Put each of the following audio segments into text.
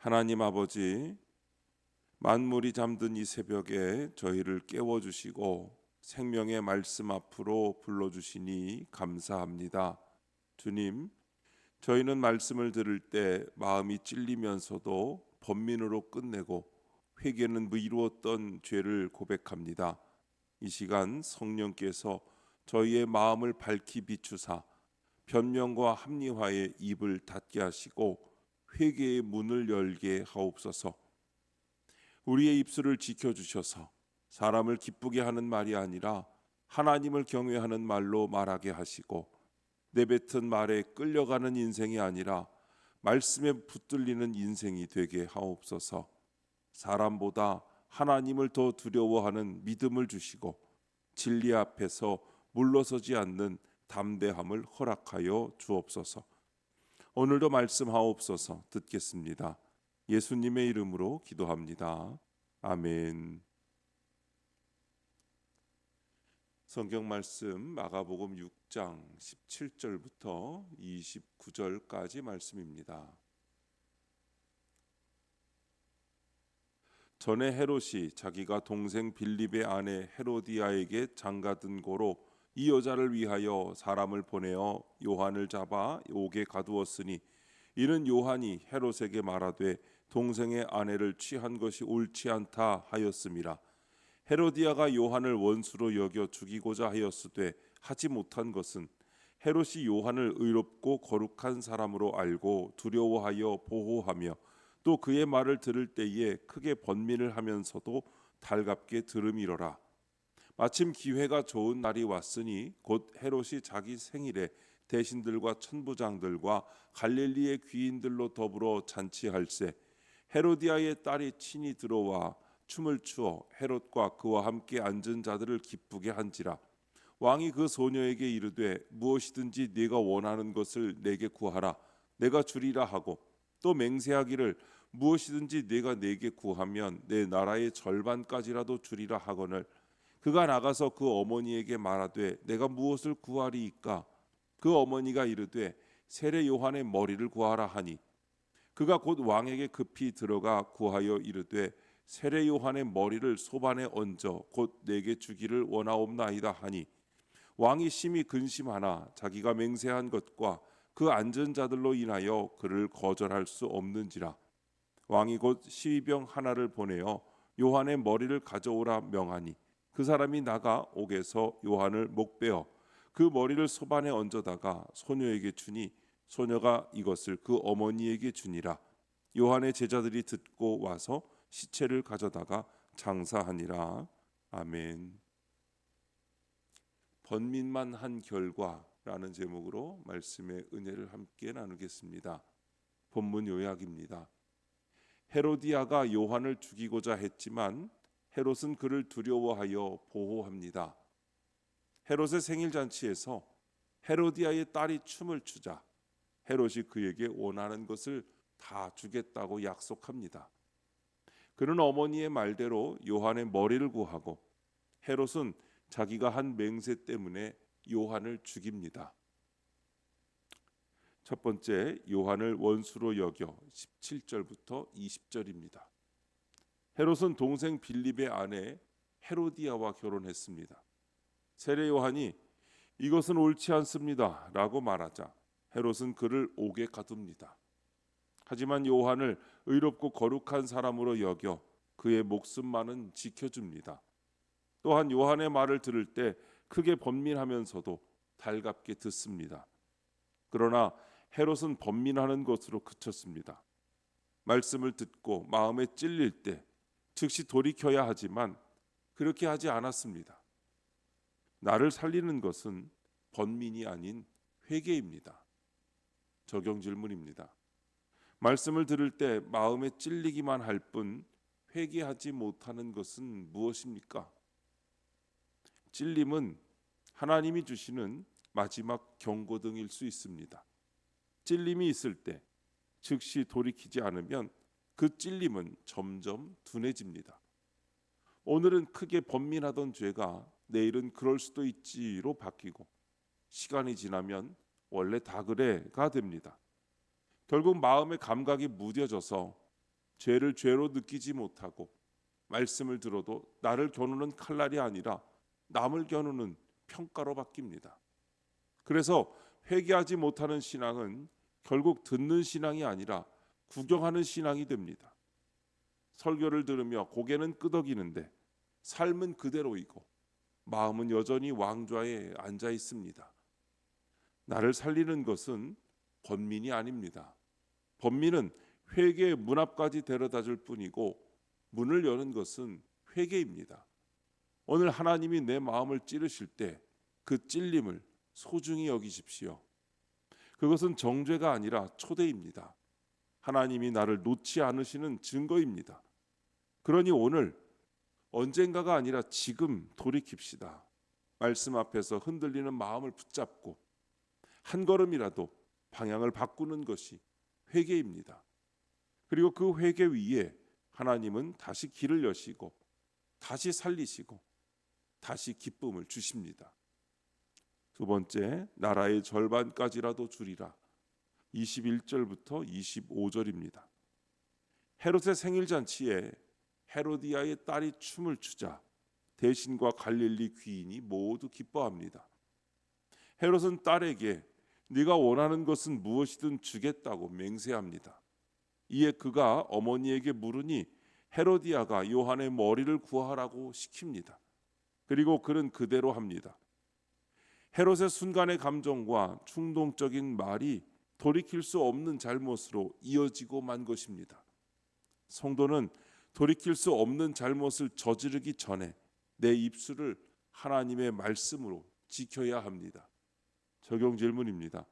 하나님 아버지, 만물이 잠든 이 새벽에 저희를 깨워주시고 생명의 말씀 앞으로 불러주시니 감사합니다. 주님, 저희는 말씀을 들을 때 마음이 찔리면서도 번민으로 끝내고 회개는 미루었던 죄를 고백합니다. 이 시간 성령께서 저희의 마음을 밝히 비추사 변명과 합리화의 입을 닫게 하시고 회개의 문을 열게 하옵소서. 우리의 입술을 지켜주셔서 사람을 기쁘게 하는 말이 아니라 하나님을 경외하는 말로 말하게 하시고, 내뱉은 말에 끌려가는 인생이 아니라 말씀에 붙들리는 인생이 되게 하옵소서. 사람보다 하나님을 더 두려워하는 믿음을 주시고 진리 앞에서 물러서지 않는 담대함을 허락하여 주옵소서. 오늘도 말씀하옵소서. 듣겠습니다. 예수님의 이름으로 기도합니다. 아멘. 성경 말씀 마가복음 6장 17절부터 29절까지 말씀입니다. 전에 헤롯이 자기가 동생 빌립의 아내 헤로디아에게 장가든 고로 이 여자를 위하여 사람을 보내어 요한을 잡아 옥에 가두었으니, 이는 요한이 헤롯에게 말하되 동생의 아내를 취한 것이 옳지 않다 하였음이라. 헤로디아가 요한을 원수로 여겨 죽이고자 하였으되 하지 못한 것은 헤롯이 요한을 의롭고 거룩한 사람으로 알고 두려워하여 보호하며 또 그의 말을 들을 때에 크게 번민을 하면서도 달갑게 들음이러라. 마침 기회가 좋은 날이 왔으니 곧 헤롯이 자기 생일에 대신들과 천부장들과 갈릴리의 귀인들로 더불어 잔치할세, 헤로디아의 딸이 친히 들어와 춤을 추어 헤롯과 그와 함께 앉은 자들을 기쁘게 한지라. 왕이 그 소녀에게 이르되 무엇이든지 네가 원하는 것을 내게 구하라, 내가 주리라 하고, 또 맹세하기를 무엇이든지 네가 내게 구하면 내 나라의 절반까지라도 주리라 하거늘, 그가 나가서 그 어머니에게 말하되 내가 무엇을 구하리이까? 그 어머니가 이르되 세례 요한의 머리를 구하라 하니, 그가 곧 왕에게 급히 들어가 구하여 이르되 세례 요한의 머리를 소반에 얹어 곧 내게 주기를 원하옵나이다 하니, 왕이 심히 근심하나 자기가 맹세한 것과 그 앉은 자들로 인하여 그를 거절할 수 없는지라. 왕이 곧 시위병 하나를 보내어 요한의 머리를 가져오라 명하니, 그 사람이 나가 옥에서 요한을 목베어 그 머리를 소반에 얹어다가 소녀에게 주니, 소녀가 이것을 그 어머니에게 주니라. 요한의 제자들이 듣고 와서 시체를 가져다가 장사하니라. 아멘. 번민만 한 결과라는 제목으로 말씀의 은혜를 함께 나누겠습니다. 본문 요약입니다. 헤로디아가 요한을 죽이고자 했지만 헤롯은 그를 두려워하여 보호합니다. 헤롯의 생일 잔치에서 헤로디아의 딸이 춤을 추자 헤롯이 그에게 원하는 것을 다 주겠다고 약속합니다. 그는 어머니의 말대로 요한의 머리를 구하고, 헤롯은 자기가 한 맹세 때문에 요한을 죽입니다. 첫 번째, 요한을 원수로 여겨 17절부터 20절입니다. 헤롯은 동생 빌립의 아내 헤로디아와 결혼했습니다. 세례 요한이 이것은 옳지 않습니다 라고 말하자 헤롯은 그를 옥에 가둡니다. 하지만 요한을 의롭고 거룩한 사람으로 여겨 그의 목숨만은 지켜줍니다. 또한 요한의 말을 들을 때 크게 번민하면서도 달갑게 듣습니다. 그러나 헤롯은 번민하는 것으로 그쳤습니다. 말씀을 듣고 마음에 찔릴 때 즉시 돌이켜야 하지만 그렇게 하지 않았습니다. 나를 살리는 것은 번민이 아닌 회개입니다. 적용 질문입니다. 말씀을 들을 때 마음에 찔리기만 할 뿐 회개하지 못하는 것은 무엇입니까? 찔림은 하나님이 주시는 마지막 경고등일 수 있습니다. 찔림이 있을 때 즉시 돌이키지 않으면 그 찔림은 점점 둔해집니다. 오늘은 크게 번민하던 죄가 내일은 그럴 수도 있지로 바뀌고, 시간이 지나면 원래 다 그래가 됩니다. 결국 마음의 감각이 무뎌져서 죄를 죄로 느끼지 못하고 말씀을 들어도 나를 겨누는 칼날이 아니라 남을 겨누는 평가로 바뀝니다. 그래서 회개하지 못하는 신앙은 결국 듣는 신앙이 아니라 구경하는 신앙이 됩니다. 설교를 들으며 고개는 끄덕이는데 삶은 그대로이고 마음은 여전히 왕좌에 앉아 있습니다. 나를 살리는 것은 번민이 아닙니다. 번민은 회개의 문 앞까지 데려다 줄 뿐이고 문을 여는 것은 회개입니다. 오늘 하나님이 내 마음을 찌르실 때 그 찔림을 소중히 여기십시오. 그것은 정죄가 아니라 초대입니다. 하나님이 나를 놓지 않으시는 증거입니다. 그러니 오늘 언젠가가 아니라 지금 돌이킵시다. 말씀 앞에서 흔들리는 마음을 붙잡고 한 걸음이라도 방향을 바꾸는 것이 회개입니다. 그리고 그 회개 위에 하나님은 다시 길을 여시고 다시 살리시고 다시 기쁨을 주십니다. 두 번째, 나라의 절반까지라도 주리라. 21절부터 25절입니다. 헤롯의 생일잔치에 헤로디아의 딸이 춤을 추자 대신과 갈릴리 귀인이 모두 기뻐합니다. 헤롯은 딸에게 네가 원하는 것은 무엇이든 주겠다고 맹세합니다. 이에 그가 어머니에게 물으니 헤로디아가 요한의 머리를 구하라고 시킵니다. 그리고 그는 그대로 합니다. 헤롯의 순간의 감정과 충동적인 말이 돌이킬 수 없는 잘못으로 이어지고 만 것입니다. 성도는 돌이킬 수 없는 잘못을 저지르기 전에 내 입술을 하나님의 말씀으로 지켜야 합니다. 적용 질문입니다.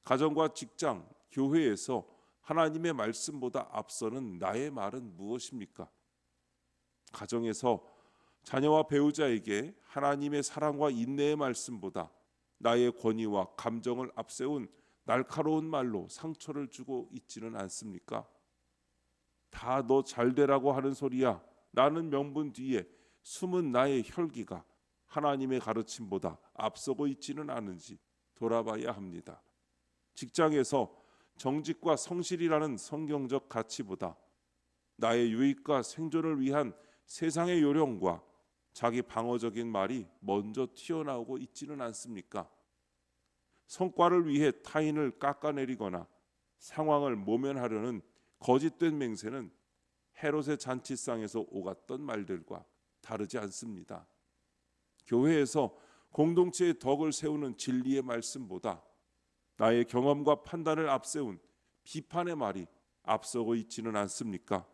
가정과 직장, 교회에서 하나님의 말씀보다 앞서는 나의 말은 무엇입니까? 가정에서 자녀와 배우자에게 하나님의 사랑과 인내의 말씀보다 나의 권위와 감정을 앞세운 날카로운 말로 상처를 주고 있지는 않습니까? 다 너 잘되라고 하는 소리야. 라는 명분 뒤에 숨은 나의 혈기가 하나님의 가르침보다 앞서고 있지는 않은지 돌아봐야 합니다. 직장에서 정직과 성실이라는 성경적 가치보다 나의 유익과 생존을 위한 세상의 요령과 자기 방어적인 말이 먼저 튀어나오고 있지는 않습니까? 성과를 위해 타인을 깎아내리거나 상황을 모면하려는 거짓된 맹세는 헤롯의 잔치상에서 오갔던 말들과 다르지 않습니다. 교회에서 공동체의 덕을 세우는 진리의 말씀보다 나의 경험과 판단을 앞세운 비판의 말이 앞서고 있지는 않습니까?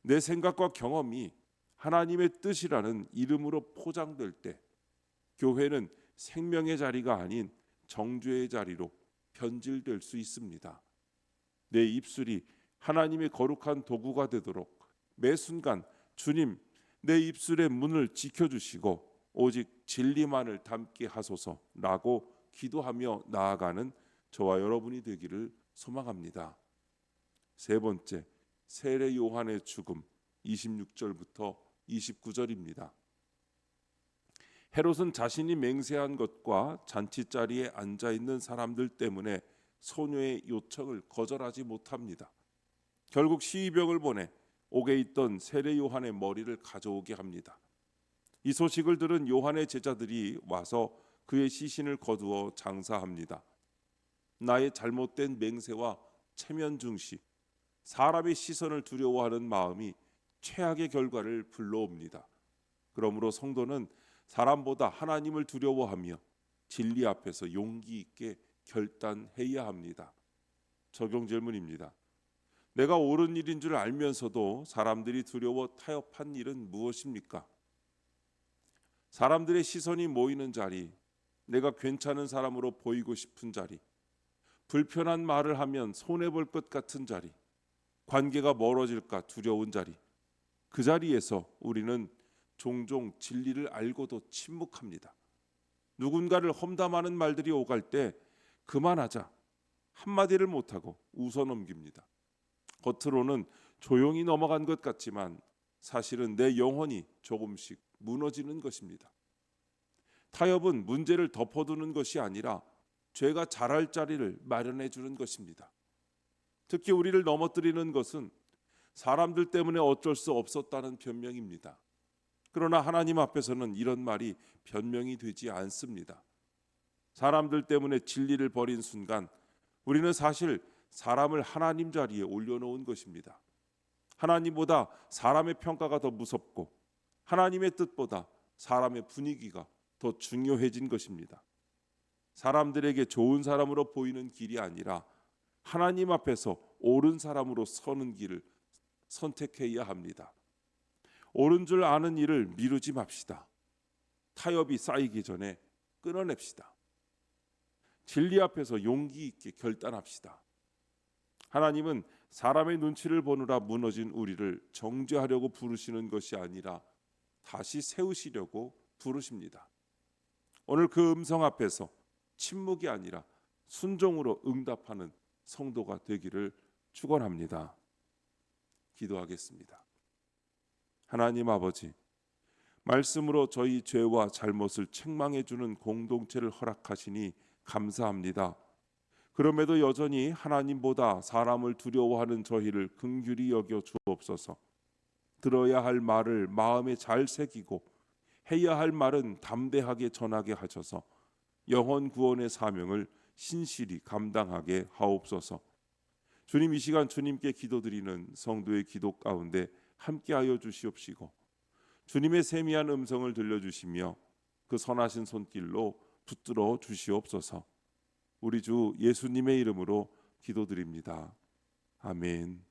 내 생각과 경험이 하나님의 뜻이라는 이름으로 포장될 때 교회는 생명의 자리가 아닌 정죄의 자리로 변질될 수 있습니다. 내 입술이 하나님의 거룩한 도구가 되도록 매 순간 주님 내 입술의 문을 지켜주시고 오직 진리만을 담게 하소서라고 기도하며 나아가는 저와 여러분이 되기를 소망합니다. 세 번째, 세례 요한의 죽음 26절부터 29절입니다. 헤롯은 자신이 맹세한 것과 잔치자리에 앉아 있는 사람들 때문에 소녀의 요청을 거절하지 못합니다. 결국 시위병을 보내 옥에 있던 세례 요한의 머리를 가져오게 합니다. 이 소식을 들은 요한의 제자들이 와서 그의 시신을 거두어 장사합니다. 나의 잘못된 맹세와 체면 중시, 사람의 시선을 두려워하는 마음이 최악의 결과를 불러옵니다. 그러므로 성도는 사람보다 하나님을 두려워하며 진리 앞에서 용기 있게 결단해야 합니다. 적용 질문입니다. 내가 옳은 일인 줄 알면서도 사람들이 두려워 타협한 일은 무엇입니까? 사람들의 시선이 모이는 자리, 내가 괜찮은 사람으로 보이고 싶은 자리, 불편한 말을 하면 손해볼 것 같은 자리, 관계가 멀어질까 두려운 자리, 그 자리에서 우리는 종종 진리를 알고도 침묵합니다. 누군가를 험담하는 말들이 오갈 때 그만하자 한마디를 못하고 웃어넘깁니다. 겉으로는 조용히 넘어간 것 같지만 사실은 내 영혼이 조금씩 무너지는 것입니다. 타협은 문제를 덮어두는 것이 아니라 죄가 자랄 자리를 마련해 주는 것입니다. 특히 우리를 넘어뜨리는 것은 사람들 때문에 어쩔 수 없었다는 변명입니다. 그러나 하나님 앞에서는 이런 말이 변명이 되지 않습니다. 사람들 때문에 진리를 버린 순간 우리는 사실 사람을 하나님 자리에 올려놓은 것입니다. 하나님보다 사람의 평가가 더 무섭고 하나님의 뜻보다 사람의 분위기가 더 중요해진 것입니다. 사람들에게 좋은 사람으로 보이는 길이 아니라 하나님 앞에서 옳은 사람으로 서는 길을 선택해야 합니다. 옳은 줄 아는 일을 미루지 맙시다. 타협이 쌓이기 전에 끊어냅시다. 진리 앞에서 용기 있게 결단합시다. 하나님은 사람의 눈치를 보느라 무너진 우리를 정죄하려고 부르시는 것이 아니라 다시 세우시려고 부르십니다. 오늘 그 음성 앞에서 침묵이 아니라 순종으로 응답하는 성도가 되기를 축원합니다. 기도하겠습니다. 하나님 아버지, 말씀으로 저희 죄와 잘못을 책망해 주는 공동체를 허락하시니 감사합니다. 그럼에도 여전히 하나님보다 사람을 두려워하는 저희를 긍휼히 여겨 주옵소서. 들어야 할 말을 마음에 잘 새기고 해야 할 말은 담대하게 전하게 하셔서 영혼 구원의 사명을 신실히 감당하게 하옵소서. 주님, 이 시간 주님께 기도드리는 성도의 기도 가운데 함께하여 주시옵시고 주님의 세미한 음성을 들려주시며 그 선하신 손길로 붙들어 주시옵소서. 우리 주 예수님의 이름으로 기도드립니다. 아멘.